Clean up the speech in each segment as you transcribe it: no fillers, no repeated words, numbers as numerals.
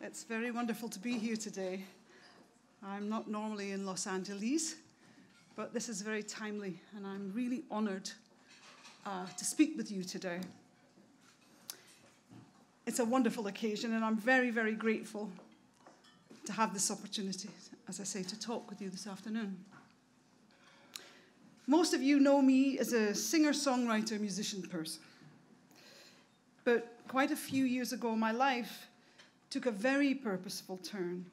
It's very wonderful to be here today. I'm not normally in Los Angeles, but this is very timely, and I'm really honored to speak with you today. It's a wonderful occasion, and I'm very, very grateful to have this opportunity, as I say, to talk with you this afternoon. Most of you know me as a singer-songwriter, musician person. But quite a few years ago, my life took a very purposeful turn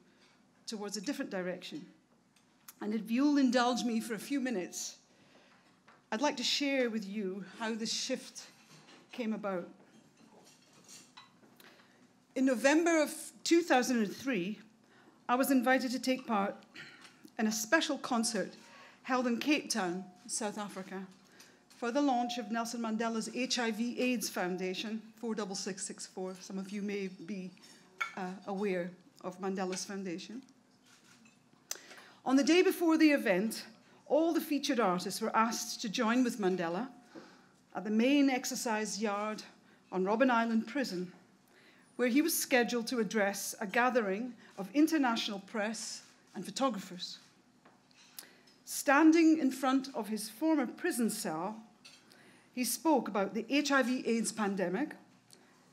towards a different direction. And if you'll indulge me for a few minutes, I'd like to share with you how this shift came about. In November of 2003, I was invited to take part in a special concert held in Cape Town, South Africa, for the launch of Nelson Mandela's HIV/AIDS Foundation, 46664. Some of you may be aware of Mandela's foundation. On the day before the event, all the featured artists were asked to join with Mandela at the main exercise yard on Robben Island Prison, where he was scheduled to address a gathering of international press and photographers. Standing in front of his former prison cell, he spoke about the HIV/AIDS pandemic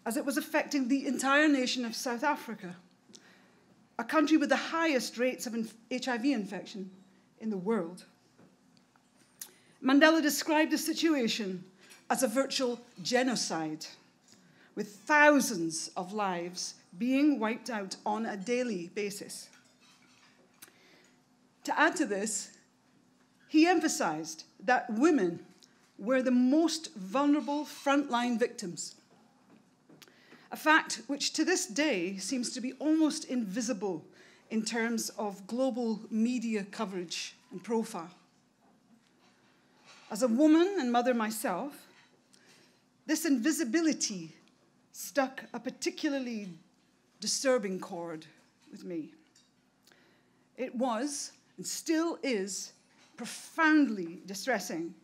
as it was affecting the entire nation of South Africa, a country with the highest rates of HIV infection in the world. Mandela described the situation as a virtual genocide, with thousands of lives being wiped out on a daily basis. To add to this, he emphasized that women were the most vulnerable frontline victims, a fact which to this day seems to be almost invisible in terms of global media coverage and profile. As a woman and mother myself, this invisibility struck a particularly disturbing chord with me. It was, and still is, profoundly distressing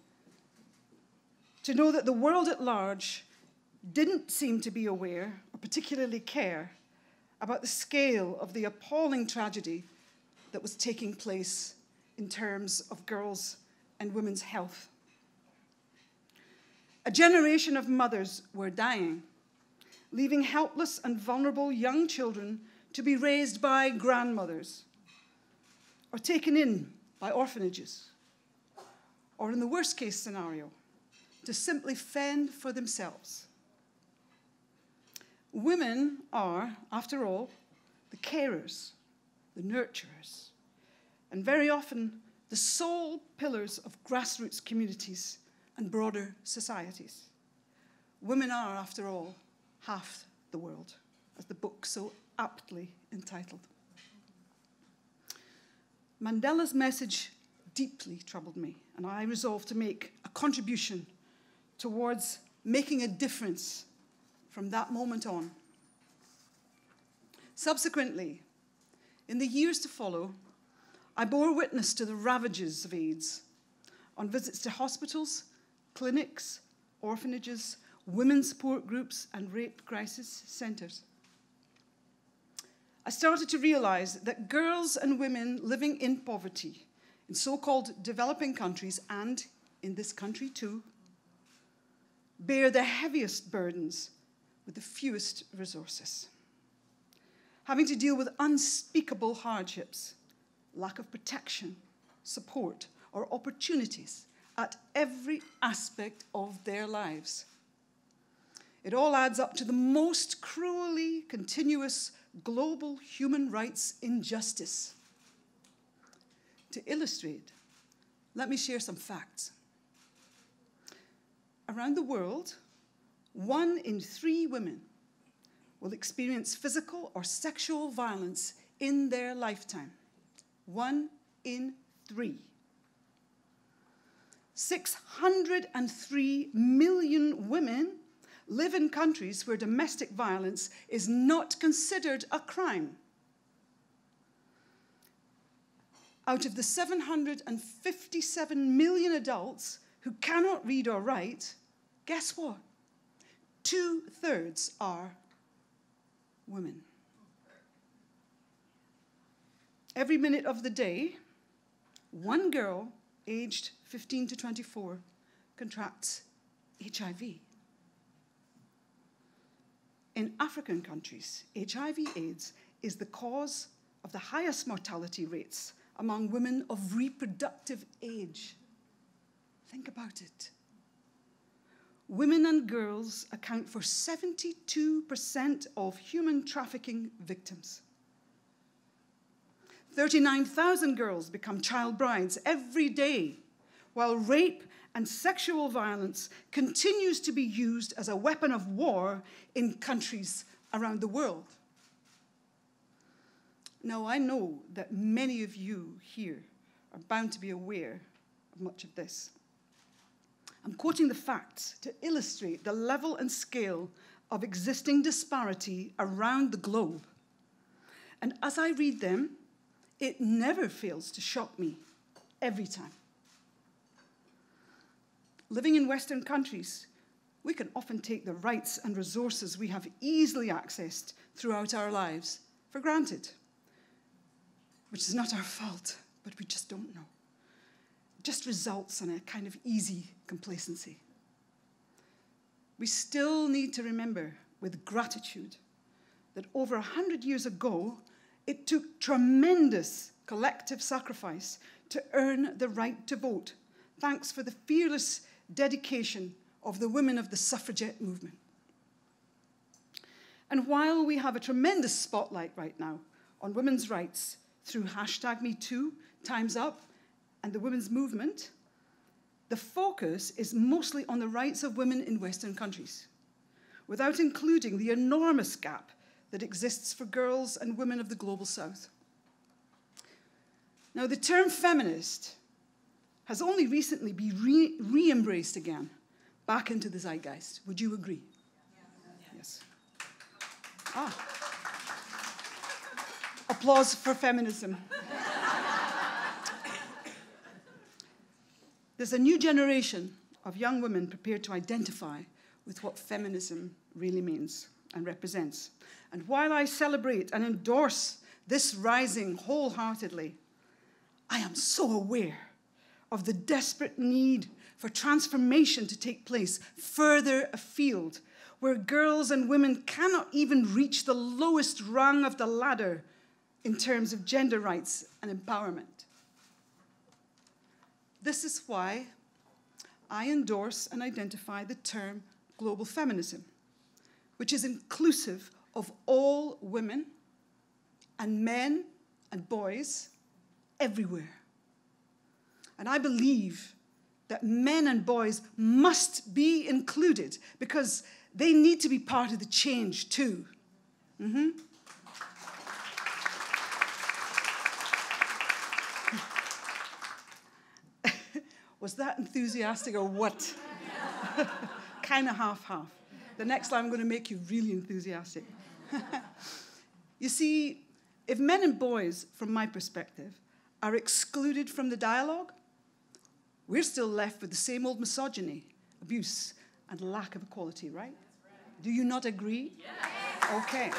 to know that the world at large didn't seem to be aware or particularly care about the scale of the appalling tragedy that was taking place in terms of girls' and women's health. A generation of mothers were dying, leaving helpless and vulnerable young children to be raised by grandmothers or taken in by orphanages, or in the worst case scenario, to simply fend for themselves. Women are, after all, the carers, the nurturers, and very often the sole pillars of grassroots communities and broader societies. Women are, after all, half the world, as the book so aptly entitled. Mandela's message deeply troubled me, and I resolved to make a contribution towards making a difference from that moment on. Subsequently, in the years to follow, I bore witness to the ravages of AIDS on visits to hospitals, clinics, orphanages, women's support groups, and rape crisis centers. I started to realize that girls and women living in poverty in so-called developing countries, and in this country too, bear the heaviest burdens with the fewest resources, having to deal with unspeakable hardships, lack of protection, support, or opportunities at every aspect of their lives. It all adds up to the most cruelly continuous global human rights injustice. To illustrate, let me share some facts. Around the world, 1 in 3 women will experience physical or sexual violence in their lifetime. 1 in 3. 603 million women live in countries where domestic violence is not considered a crime. Out of the 757 million adults who cannot read or write, guess what? 2/3 are women. every minute of the day, one girl aged 15 to 24 contracts HIV. In African countries, HIV/AIDS is the cause of the highest mortality rates among women of reproductive age. Think about it. Women and girls account for 72% of human trafficking victims. 39,000 girls become child brides every day, while rape and sexual violence continues to be used as a weapon of war in countries around the world. Now, I know that many of you here are bound to be aware of much of this. I'm quoting the facts to illustrate the level and scale of existing disparity around the globe. And as I read them, it never fails to shock me, every time. Living in Western countries, we can often take the rights and resources we have easily accessed throughout our lives for granted, which is not our fault, but we just don't know. It just results in a kind of easy complacency. We still need to remember with gratitude that over 100 years ago, it took tremendous collective sacrifice to earn the right to vote, thanks for the fearless dedication of the women of the suffragette movement. And while we have a tremendous spotlight right now on women's rights through #MeToo, Time's Up, and the women's movement, the focus is mostly on the rights of women in Western countries, without including the enormous gap that exists for girls and women of the global south. Now, the term feminist has only recently been re-embraced again, back into the zeitgeist. Would you agree? Yes. Applause for feminism. There's a new generation of young women prepared to identify with what feminism really means and represents. And while I celebrate and endorse this rising wholeheartedly, I am so aware of the desperate need for transformation to take place further afield, where girls and women cannot even reach the lowest rung of the ladder in terms of gender rights and empowerment. This is why I endorse and identify the term global feminism, which is inclusive of all women and men and boys everywhere. And I believe that men and boys must be included because they need to be part of the change too. Was that enthusiastic or what? Kind of half-half. The next time I'm going to make you really enthusiastic. You see, if men and boys, from my perspective, are excluded from the dialogue, we're still left with the same old misogyny, abuse, and lack of equality, right? Do you not agree? Yes. Okay.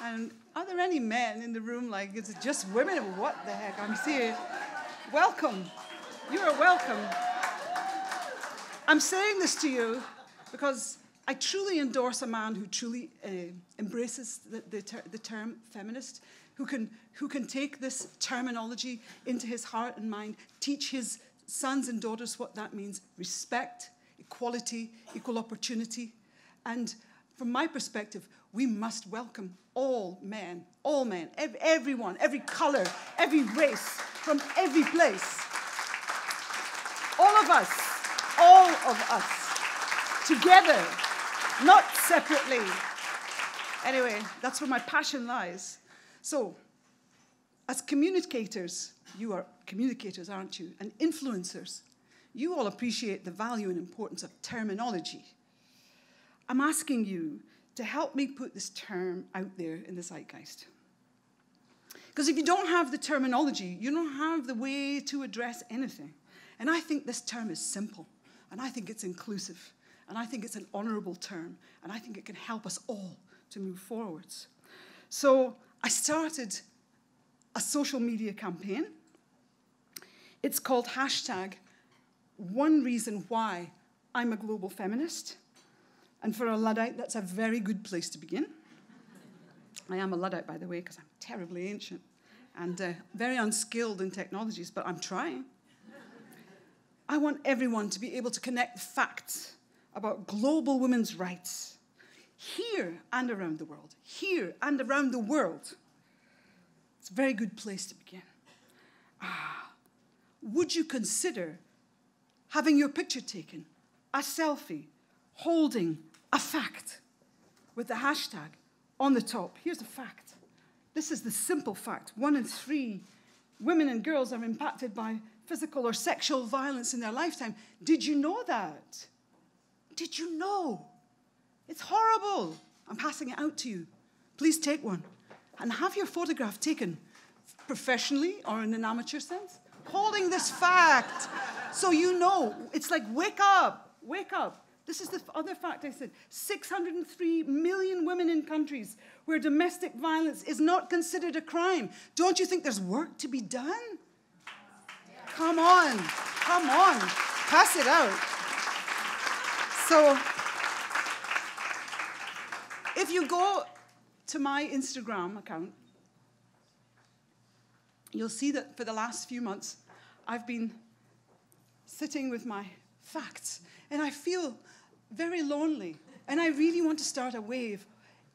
And are there any men in the room like, is it just women? What the heck? I'm serious. Welcome. You are welcome. I'm saying this to you because I truly endorse a man who truly embraces the term feminist, who can take this terminology into his heart and mind, teach his sons and daughters what that means: respect, equality, equal opportunity. And from my perspective, we must welcome all men, everyone, every color, every race, from every place. All of us, together, not separately. Anyway, that's where my passion lies. So, as communicators, you are communicators, aren't you? And influencers, you all appreciate the value and importance of terminology. I'm asking you to help me put this term out there in the zeitgeist. Because if you don't have the terminology, you don't have the way to address anything. And I think this term is simple, and I think it's inclusive. And I think it's an honourable term, and I think it can help us all to move forwards. So I started a social media campaign. It's called #One Reason Why I'm a Global Feminist. And for a Luddite, that's a very good place to begin. I am a Luddite, by the way, because I'm terribly ancient and very unskilled in technologies, but I'm trying. I want everyone to be able to connect facts about global women's rights here and around the world. Here and around the world. It's a very good place to begin. Would you consider having your picture taken, a selfie, holding a fact with the hashtag on the top? Here's the fact. This is the simple fact. 1 in 3 women and girls are impacted by physical or sexual violence in their lifetime. Did you know that? Did you know? It's horrible. I'm passing it out to you. Please take one. And have your photograph taken professionally or in an amateur sense, holding this fact. So you know, it's like, wake up, wake up. This is the other fact I said. 603 million women in countries where domestic violence is not considered a crime. Don't you think there's work to be done? Come on, pass it out. So, if you go to my Instagram account, you'll see that for the last few months, I've been sitting with my facts, and I feel very lonely, and I really want to start a wave,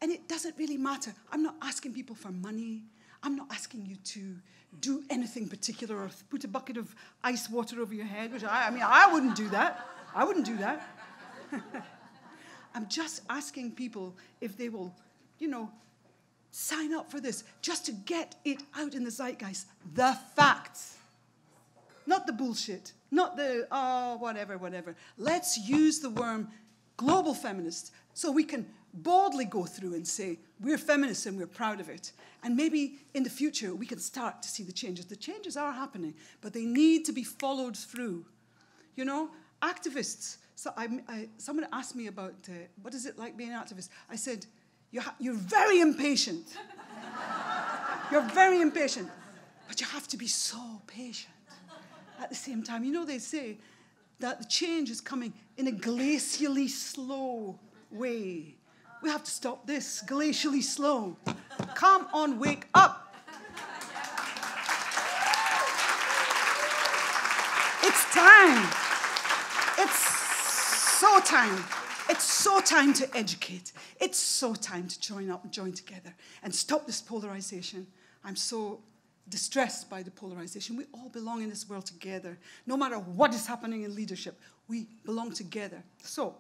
and it doesn't really matter. I'm not asking people for money. I'm not asking you to do anything particular or put a bucket of ice water over your head, which I wouldn't do that. I wouldn't do that. I'm just asking people if they will, sign up for this, just to get it out in the zeitgeist. The facts. Not the bullshit. Not the, whatever. Let's use the worm global feminist so we can boldly go through and say, we're feminists and we're proud of it. And maybe in the future we can start to see the changes. The changes are happening, but they need to be followed through. Activists. So someone asked me about, what is it like being an activist? I said, you're very impatient. You're very impatient. But you have to be so patient at the same time. They say that the change is coming in a glacially slow way. We have to stop this, glacially slow. Come on, wake up. It's time. It's so time. It's so time to educate. It's so time to join up and join together and stop this polarization. I'm so distressed by the polarization. We all belong in this world together. No matter what is happening in leadership, we belong together. So,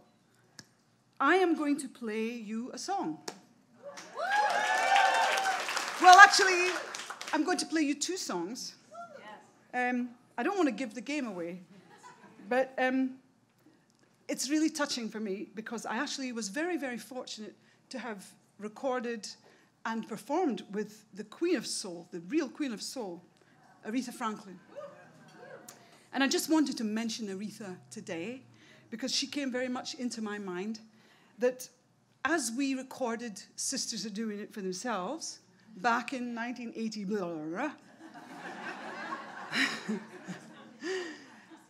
I am going to play you a song. Well, actually, I'm going to play you 2 songs. I don't want to give the game away, but it's really touching for me because I actually was very, very fortunate to have recorded and performed with the Queen of Soul, the real Queen of Soul, Aretha Franklin. And I just wanted to mention Aretha today because she came very much into my mind, that as we recorded Sisters Are Doing It for Themselves back in 1980,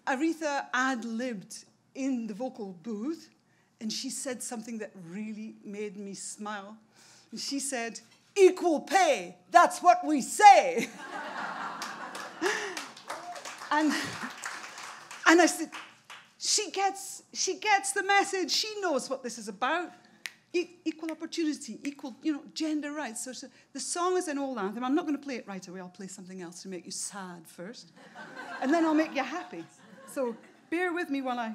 Aretha ad-libbed in the vocal booth, and she said something that really made me smile. And she said, "Equal pay, that's what we say." and I said, she gets the message. She knows what this is about. Equal opportunity, equal, gender rights. So the song is an old anthem. I'm not going to play it right away. I'll play something else to make you sad first. And then I'll make you happy. So bear with me while I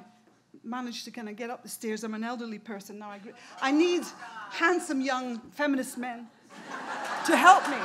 manage to kind of get up the stairs. I'm an elderly person now. I need handsome young feminist men to help me.